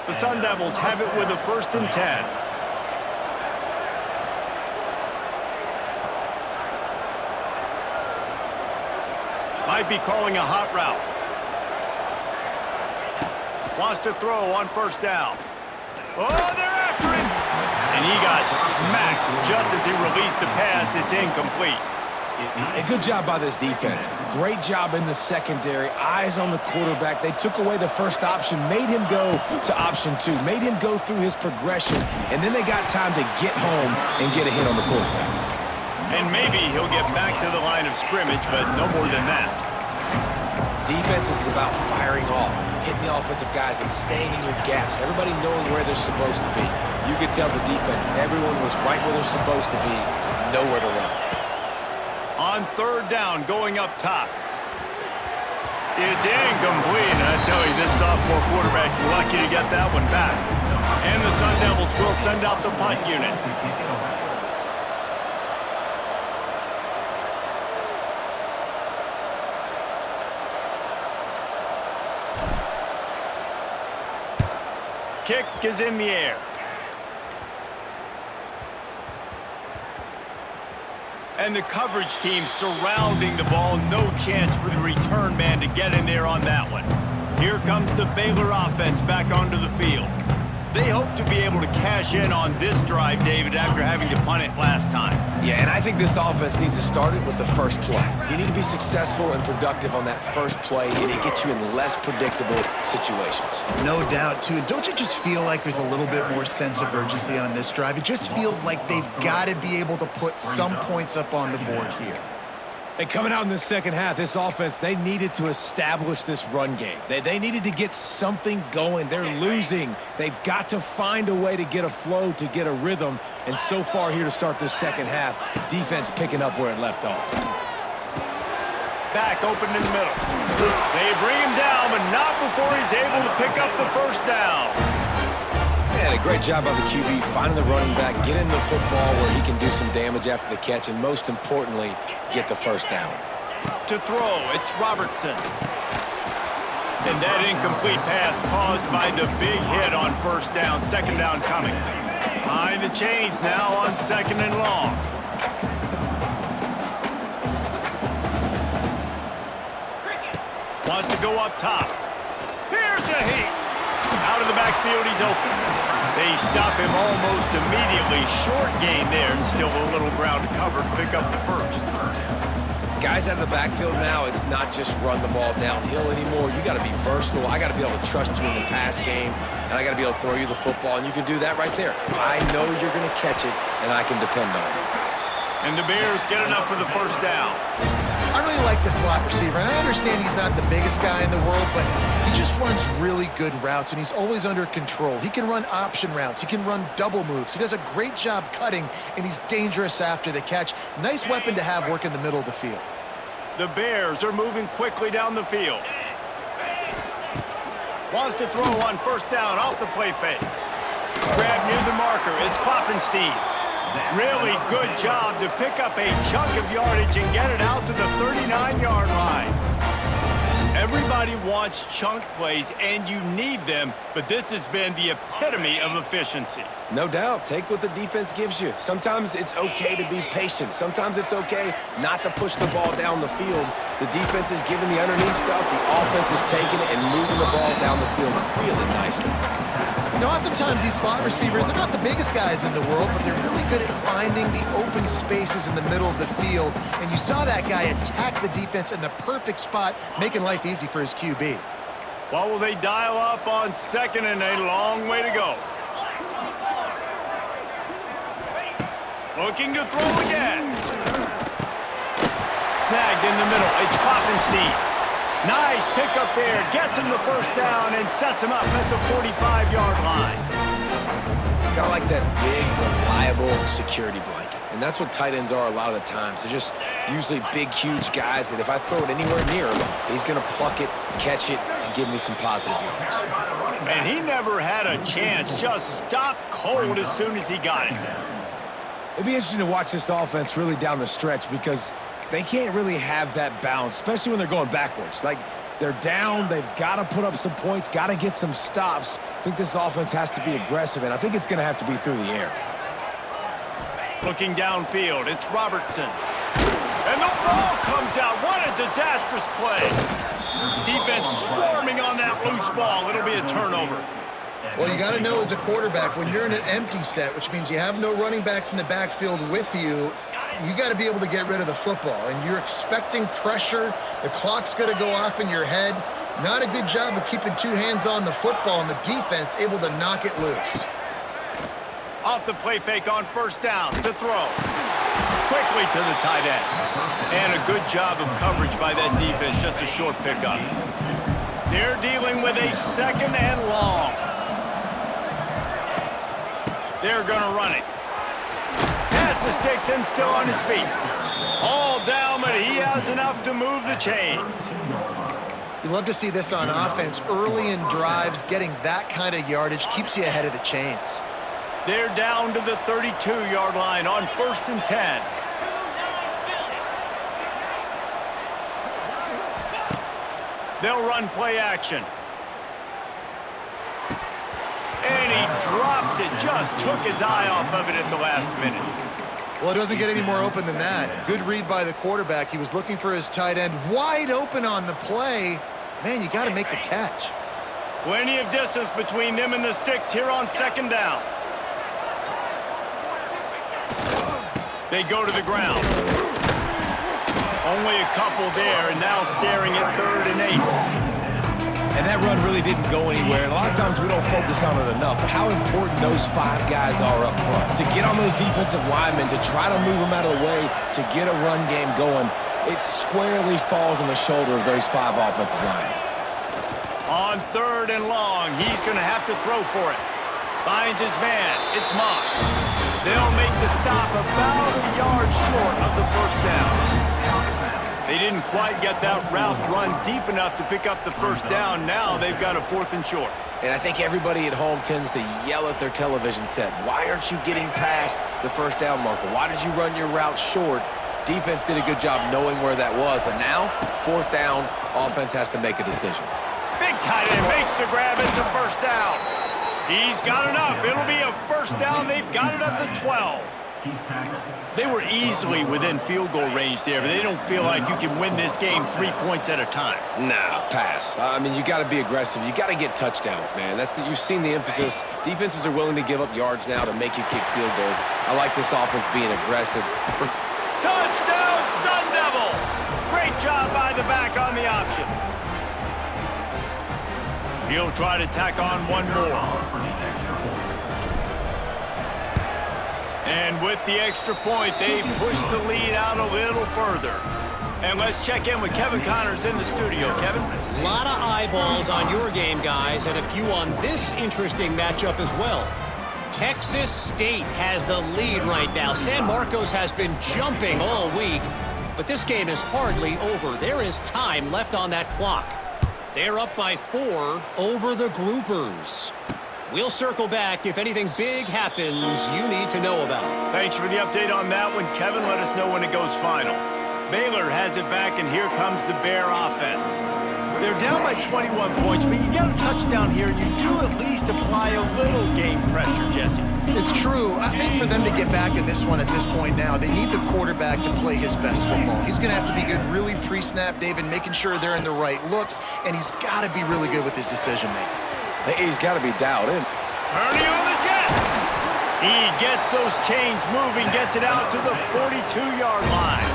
Speaker 1: The Sun Devils have it with a 1st and 10. Might be calling a hot route. Wants to throw on 1st down. Oh, they're after him! And he got smacked just as he released the pass. It's incomplete.
Speaker 3: A good job by this defense. Great job in the secondary. Eyes on the quarterback. They took away the first option, made him go to option 2, made him go through his progression, and then they got time to get home and get a hit on the quarterback.
Speaker 1: And maybe he'll get back to the line of scrimmage, but no more than that.
Speaker 3: Defense is about firing off, hitting the offensive guys and staying in your gaps. Everybody knowing where they're supposed to be. You could tell the defense, everyone was right where they're supposed to be, nowhere to run.
Speaker 1: On 3rd down, going up top. It's incomplete. I tell you, this sophomore quarterback's lucky to get that one back. And the Sun Devils will send out the punt unit. Kick is in the air. And the coverage team surrounding the ball. No chance for the return man to get in there on that one. Here comes the Baylor offense back onto the field. They hope to be able to cash in on this drive, David, after having to punt it last time.
Speaker 3: Yeah, and I think this offense needs to start it with the first play. You need to be successful and productive on that first play, and it gets you in less predictable situations.
Speaker 2: No doubt, too. And don't you just feel like there's a little bit more sense of urgency on this drive? It just feels like they've got to be able to put some points up on the board here.
Speaker 3: And coming out in the second half, this offense, they needed to establish this run game. They needed to get something going. They're losing. They've got to find a way to get a flow, to get a rhythm. And so far here to start this second half, defense picking up where it left off.
Speaker 1: Back open in the middle. They bring him down, but not before he's able to pick up the 1st down.
Speaker 3: Man, a great job by the QB, finding the running back, getting the football where he can do some damage after the catch, and most importantly, get the 1st down.
Speaker 1: To throw, it's Robertson. And that incomplete pass caused by the big hit on 1st down, 2nd down coming. Behind the chains now on 2nd and long. Wants to go up top. Here's a heat. Out of the backfield, he's open. They stop him almost immediately. Short gain there, and still a little ground to cover to pick up the 1st.
Speaker 3: Guys out of the backfield now, it's not just run the ball downhill anymore. You got to be versatile. I got to be able to trust you in the pass game, and I got to be able to throw you the football, and you can do that right there. I know you're going to catch it, and I can depend on it.
Speaker 1: And the Bears get enough for the first down.
Speaker 2: I really like the slot receiver, and I understand he's not the biggest guy in the world, but he just runs really good routes, and he's always under control. He can run option routes. He can run double moves. He does a great job cutting, and he's dangerous after the catch. Nice weapon to have work in the middle of the field.
Speaker 1: The Bears are moving quickly down the field. Wants to throw on first down off the play fake. Grab near the marker is Klopfenstein. Really good job to pick up a chunk of yardage and get it out to the 39-yard line. Everybody wants chunk plays, and you need them, but this has been the epitome of efficiency.
Speaker 3: No doubt. Take what the defense gives you. Sometimes it's okay to be patient. Sometimes it's okay not to push the ball down the field. The defense is giving the underneath stuff. The offense is taking it and moving the ball down the field really nicely.
Speaker 2: You know, oftentimes these slot receivers, they're not the biggest guys in the world, but they're really good at finding the open spaces in the middle of the field. And you saw that guy attack the defense in the perfect spot, making life easy for his QB.
Speaker 1: What will they dial up on second and a long way to go? Looking to throw again. Snagged in the middle. It's Klopfenstein. Nice pickup there. Gets him the first down and sets him up at the 45-yard line.
Speaker 3: Kind of like that big, reliable security blanket. And that's what tight ends are a lot of the times. They're just usually big, huge guys that if I throw it anywhere near him, he's going to pluck it, catch it, and give me some positive yards.
Speaker 1: And he never had a chance. Just stopped cold as soon as he got it.
Speaker 3: It'd be interesting to watch this offense really down the stretch because they can't really have that balance, especially when they're going backwards. Like, they're down, they've got to put up some points, got to get some stops. I think this offense has to be aggressive, and I think it's going to have to be through the air.
Speaker 1: Looking downfield, it's Robertson. And the ball comes out. What a disastrous play. Defense swarming on that loose ball. It'll be a turnover.
Speaker 2: Well, you got to know as a quarterback, when you're in an empty set, which means you have no running backs in the backfield with you, you got to be able to get rid of the football. And you're expecting pressure. The clock's going to go off in your head. Not a good job of keeping two hands on the football, and the defense able to knock it loose.
Speaker 1: Off the play fake on first down. The throw. Quickly to the tight end. And a good job of coverage by that defense. Just a short pickup. They're dealing with a second and long. They're going to run it. Pass the sticks and still on his feet. All down, but he has enough to move the chains.
Speaker 2: You love to see this on offense. Early in drives, getting that kind of yardage keeps you ahead of the chains.
Speaker 1: They're down to the 32-yard line on 1st and 10. They'll run play action. And he drops it. Just took his eye off of it at the last minute.
Speaker 2: Well, it doesn't get any more open than that. Good read by the quarterback. He was looking for his tight end. Wide open on the play. Man, you got to make the catch.
Speaker 1: Plenty of distance between them and the sticks here on second down. They go to the ground. Only a couple there, and now staring at 3rd and 8.
Speaker 3: And that run really didn't go anywhere. And a lot of times we don't focus on it enough, but how important those 5 guys are up front. To get on those defensive linemen, to try to move them out of the way, to get a run game going, it squarely falls on the shoulder of those 5 offensive linemen.
Speaker 1: On 3rd and long, he's going to have to throw for it. Finds his man. It's Moss. They'll make the stop about a yard short of the first down. They didn't quite get that route run deep enough to pick up the first down. Now they've got a 4th and short.
Speaker 3: And I think everybody at home tends to yell at their television set. Why aren't you getting past the first down marker? Why did you run your route short? Defense did a good job knowing where that was, but now, 4th down, offense has to make a decision.
Speaker 1: Big tight end makes the grab. It's a first down. He's got enough. It'll be a first down. They've got it at the 12. They were easily within field goal range there, but they don't feel like you can win this game 3 points at a time.
Speaker 3: Nah, pass. I mean, you got to be aggressive. You got to get touchdowns, man. You've seen the emphasis. Defenses are willing to give up yards now to make you kick field goals. I like this offense being aggressive.
Speaker 1: Touchdown, Sun Devils! Great job by the back on the option. He'll try to tack on one more. And with the extra point, they push the lead out a little further. And let's check in with Kevin Connors in the studio. Kevin?
Speaker 4: A lot of eyeballs on your game, guys, and a few on this interesting matchup as well. Texas State has the lead right now. San Marcos has been jumping all week, but this game is hardly over. There is time left on that clock. They're up by 4 over the groupers. We'll circle back if anything big happens you need to know about.
Speaker 1: Thanks for the update on that one, Kevin. Let us know when it goes final. Baylor has it back, and here comes the Bear offense. They're down by 21 points, but you get a touchdown here, and you do at least apply a little game pressure, Jesse.
Speaker 2: It's true. I think for them to get back in this one at this point now, they need the quarterback to play his best football. He's going to have to be good really pre-snap, David, making sure they're in the right looks, and he's got to be really good with his decision-making.
Speaker 3: He's got to be dialed in.
Speaker 1: Turning on the Jets. He gets those chains moving, gets it out to the 42-yard line.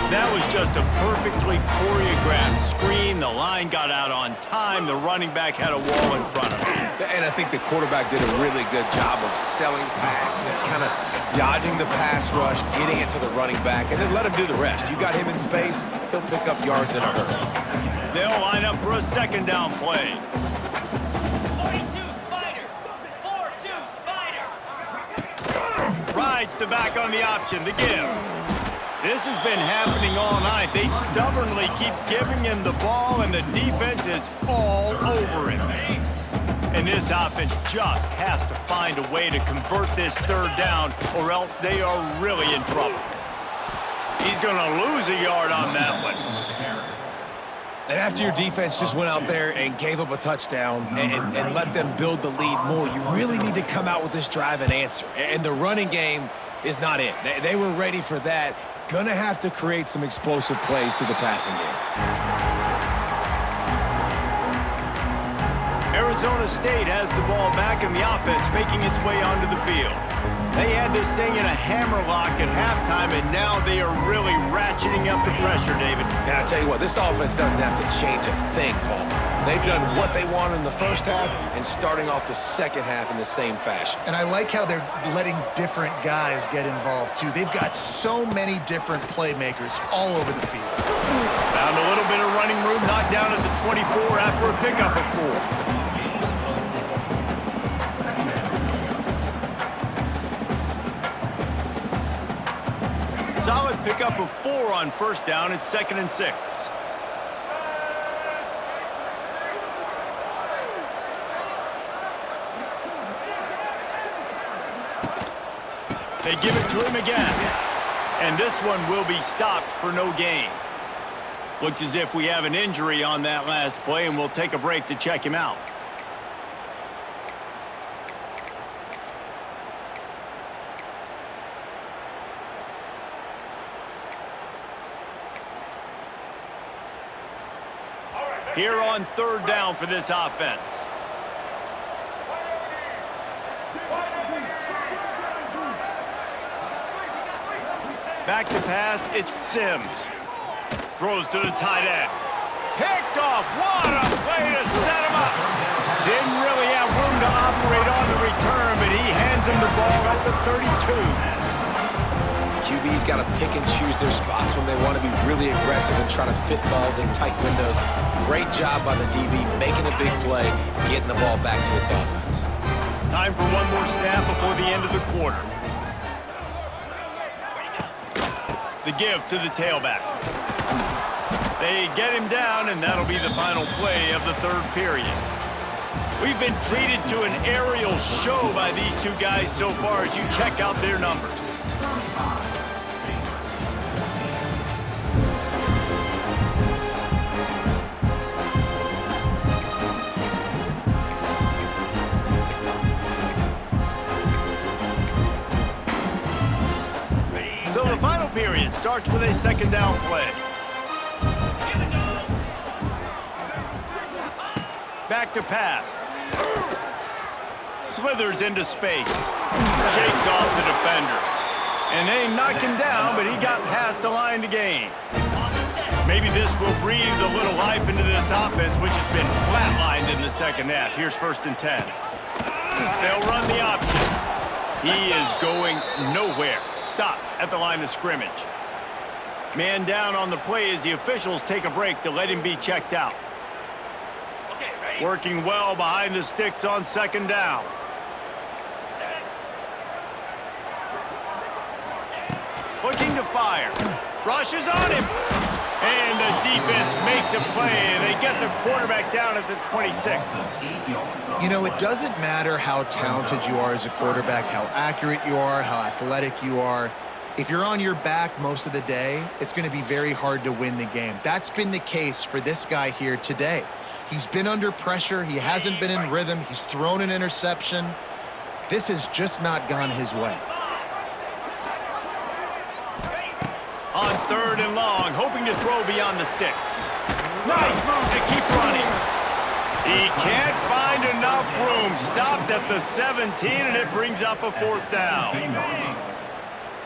Speaker 1: That was just a perfectly choreographed screen. The line got out on time. The running back had a wall in front of him.
Speaker 3: And I think the quarterback did a really good job of selling pass, and then kind of dodging the pass rush, getting it to the running back, and then let him do the rest. You got him in space, he'll pick up yards in a hurry.
Speaker 1: They'll line up for a second down play.
Speaker 5: 42 Spider! 4-2 Spider!
Speaker 1: Rides the back on the option, the give. This has been happening all night. They stubbornly keep giving him the ball, and the defense is all over him. And this offense just has to find a way to convert this third down, or else they are really in trouble. He's going to lose a yard on that one.
Speaker 3: And after your defense just went out there and gave up a touchdown and let them build the lead more, you really need to come out with this drive and answer. And the running game is not it. They were ready for that. Gonna have to create some explosive plays to the passing game.
Speaker 1: Arizona State has the ball back, and the offense making its way onto the field. They had this thing in a hammerlock at halftime, and now they are really ratcheting up the pressure, David.
Speaker 3: And I tell you what, this offense doesn't have to change a thing, Paul. They've done what they want in the first half and starting off the second half in the same fashion.
Speaker 2: And I like how they're letting different guys get involved, too. They've got so many different playmakers all over the field.
Speaker 1: Found a little bit of running room, knocked down at the 24 after a pickup of 4. Solid pickup of 4 on first down. It's 2nd and 6. They give it to him again. And this one will be stopped for no gain. Looks as if we have an injury on that last play, and we'll take a break to check him out. Here on third down for this offense. Back to pass, it's Sims. Throws to the tight end. Picked off, what a play to set him up. Didn't really have room to operate on the return, but he hands him the ball at the 32.
Speaker 3: QB's got to pick and choose their spots when they want to be really aggressive and try to fit balls in tight windows. Great job by the DB making a big play, getting the ball back to its offense.
Speaker 1: Time for one more snap before the end of the quarter. The give to the tailback. They get him down, and that'll be the final play of the third period. We've been treated to an aerial show by these two guys so far as you check out their numbers. So the final period starts with a second down play. Back to pass. Slithers into space. Shakes off the defender. And they knocked him down, but he got past the line to gain. Maybe this will breathe a little life into this offense, which has been flatlined in the second half. Here's 1st and 10. They'll run the option. He is going nowhere. Stop at the line of scrimmage. Man down on the play as the officials take a break to let him be checked out.
Speaker 5: Okay, ready?
Speaker 1: Working well behind the sticks on second down. Looking to fire. Rushes on him. And the defense makes a play, and they get the quarterback down at the 26.
Speaker 2: You know, it doesn't matter how talented you are as a quarterback, how accurate you are, how athletic you are. If you're on your back most of the day, it's going to be very hard to win the game. That's been the case for this guy here today. He's been under pressure. He hasn't been in rhythm. He's thrown an interception. This has just not gone his way.
Speaker 1: On third and long, hoping to throw beyond the sticks. Nice move to keep running. He can't find enough room. Stopped at the 17, and it brings up a fourth down.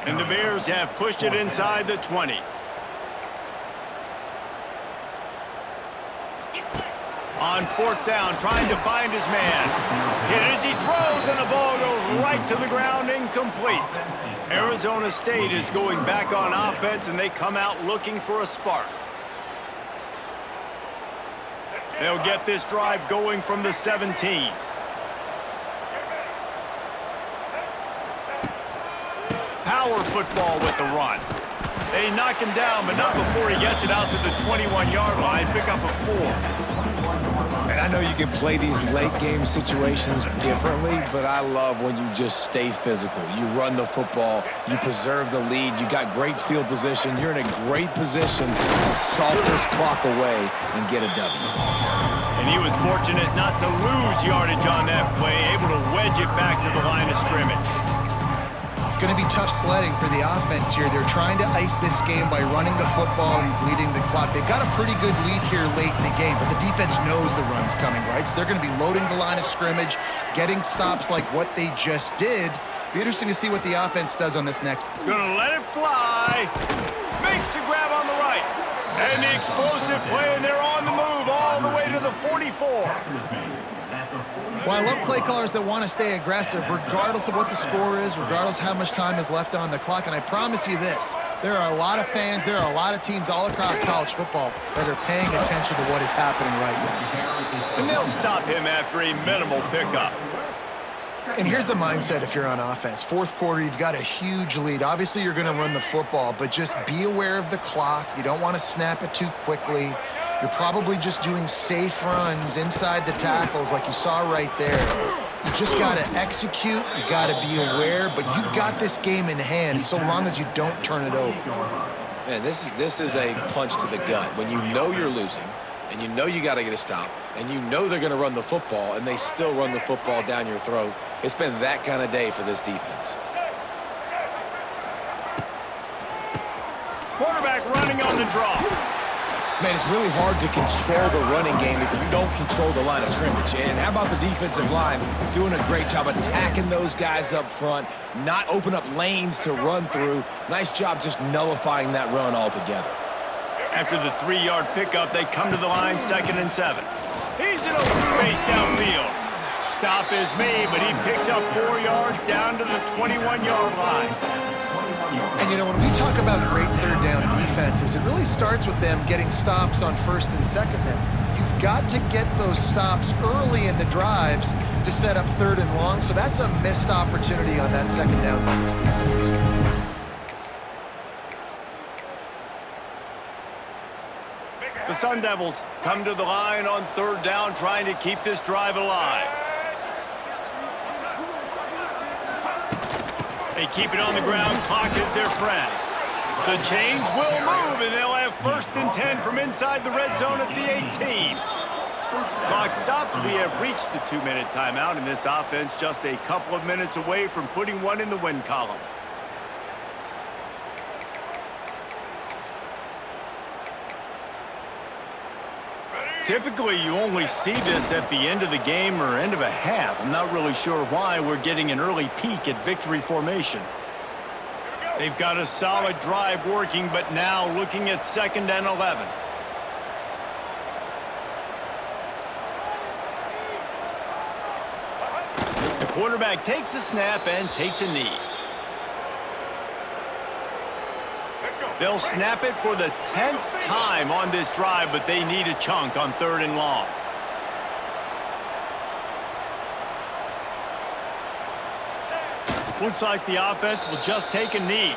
Speaker 1: And the Bears have pushed it inside the 20. On fourth down, trying to find his man. Hit as he throws, and the ball goes right to the ground, incomplete. Arizona State is going back on offense, and they come out looking for a spark. They'll get this drive going from the 17. Power football with the run. They knock him down, but not before he gets it out to the 21-yard line. Pick up a 4.
Speaker 3: And I know you can play these late-game situations differently, but I love when you just stay physical. You run the football, you preserve the lead, you got great field position, you're in a great position to salt this clock away and get a W.
Speaker 1: And he was fortunate not to lose yardage on that play, able to wedge it back to the line of scrimmage.
Speaker 2: It's going to be tough sledding for the offense here. They're trying to ice this game by running the football and bleeding the clock. They've got a pretty good lead here late in the game, but the defense knows the run's coming, right? So they're going to be loading the line of scrimmage, getting stops like what they just did. Be interesting to see what the offense does on this next.
Speaker 1: Gonna let it fly. Makes the grab on the right. And the explosive play, and they're on the move all the way to the 44.
Speaker 2: Well, I love play callers that want to stay aggressive, regardless of what the score is, regardless of how much time is left on the clock. And I promise you this, there are a lot of fans, there are a lot of teams all across college football that are paying attention to what is happening right now.
Speaker 1: And they'll stop him after a minimal pickup.
Speaker 2: And here's the mindset if you're on offense. Fourth quarter, you've got a huge lead. Obviously, you're going to run the football, but just be aware of the clock. You don't want to snap it too quickly. You're probably just doing safe runs inside the tackles like you saw right there. You just got to execute. You got to be aware, but you've got this game in hand so long as you don't turn it over.
Speaker 3: Man, this is a punch to the gut. When you know you're losing, and you know you got to get a stop, and you know they're going to run the football, and they still run the football down your throat. It's been that kind of day for this defense.
Speaker 1: Quarterback running on the draw.
Speaker 3: Man, it's really hard to control the running game if you don't control the line of scrimmage. And how about the defensive line doing a great job attacking those guys up front, not open up lanes to run through. Nice job just nullifying that run altogether.
Speaker 1: After the 3-yard pickup, they come to the line, 2nd and 7. He's in open space downfield. Stop is made, but he picks up 4 yards down to the 21-yard line.
Speaker 2: And, you know, when we talk about great third down defenses, it really starts with them getting stops on 1st and 2nd down. You've got to get those stops early in the drives to set up 3rd and long, so that's a missed opportunity on that 2nd down by this defense.
Speaker 1: The Sun Devils come to the line on 3rd down, trying to keep this drive alive. They keep it on the ground. Clock is their friend. The chains will move, and they'll have 1st and 10 from inside the red zone at the 18. Clock stops. We have reached the 2-minute timeout, and this offense just a couple of minutes away from putting one in the win column. Typically, you only see this at the end of the game or end of a half. I'm not really sure why we're getting an early peek at victory formation. They've got a solid drive working, but now looking at 2nd and 11. The quarterback takes a snap and takes a knee.
Speaker 5: Let's go.
Speaker 1: They'll snap it for the 10th time on this drive, but they need a chunk on 3rd and long. Looks like the offense will just take a knee.